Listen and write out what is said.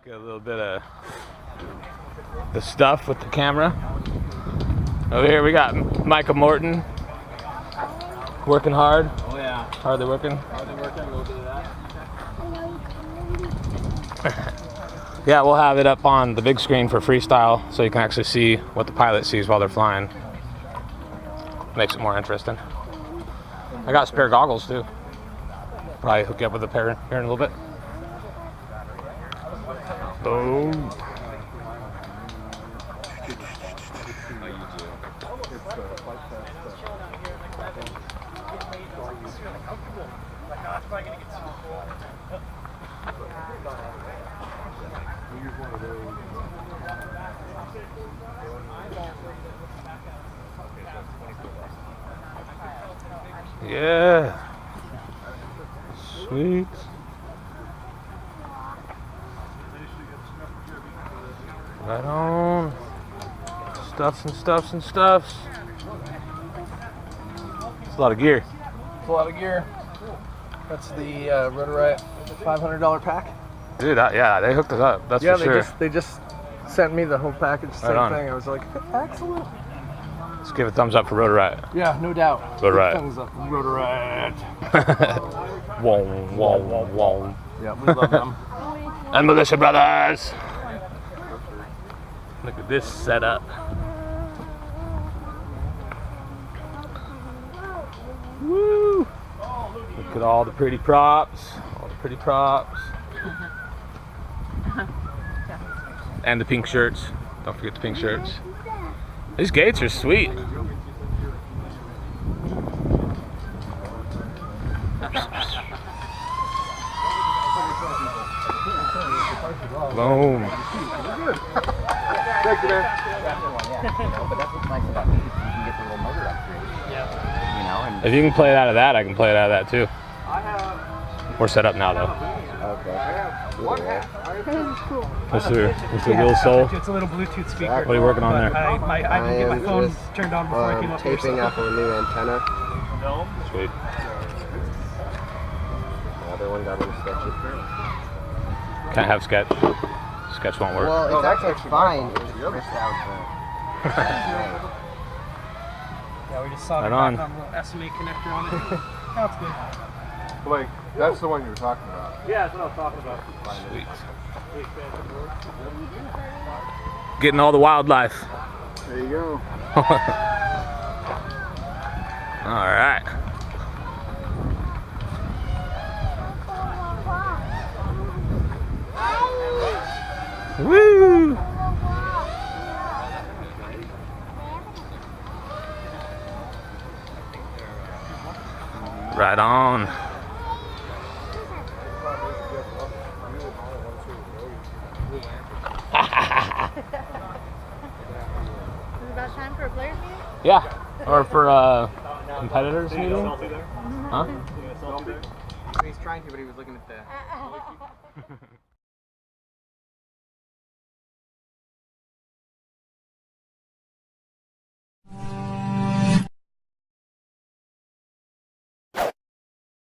Get a little bit of the stuff with the camera. Over here we got Micah Morton working hard. Oh yeah. Hardly working. Hardly working, a little bit of that. Yeah, we'll have it up on the big screen for freestyle so you can actually see what the pilot sees while they're flying. Makes it more interesting. I got spare goggles too. Probably hook you up with a pair here in a little bit. Boom. Yeah. Sweet. Right on. Stuffs and stuffs and stuffs. It's a lot of gear. It's a lot of gear. That's the Rotor Riot $500 pack. Dude, yeah, they hooked us up. That's for sure. They just sent me the whole package, same thing. I was like, excellent. Let's give a thumbs up for Rotor Riot. Yeah, no doubt. Rotor Riot. Thumbs up, Rotor Riot. Whoa, whoa, whoa, whoa. Yeah, we love them. And Militia Brothers. Look at this setup. Woo! Look at all the pretty props. All the pretty props. And the pink shirts. Don't forget the pink shirts. These gates are sweet. Boom. Thank you, man. But that's what's nice about it. You can get the little motor upgrade. You know, and If you can play it out of that, I can play it out of that too. We're set up now though. okay. What's the little soul? It's a little Bluetooth speaker. What are you working on there? I didn't get my phone turned on before I came up here. Taping up a new antenna. Sweet. The other one got a little sketchy. Can't have sketch. Sketch won't work. Well, it's actually fine. It's just out Yeah, we just saw Right the on. little SMA connector on it. That's good. Blake, that's the one you were talking about. Yeah, that's what I was talking about. Sweet. Getting all the wildlife. There you go. All right. Woo! Right on. Is it about time for a players meeting? Yeah, or for competitors meeting. Huh? He's trying to, but he was looking at the...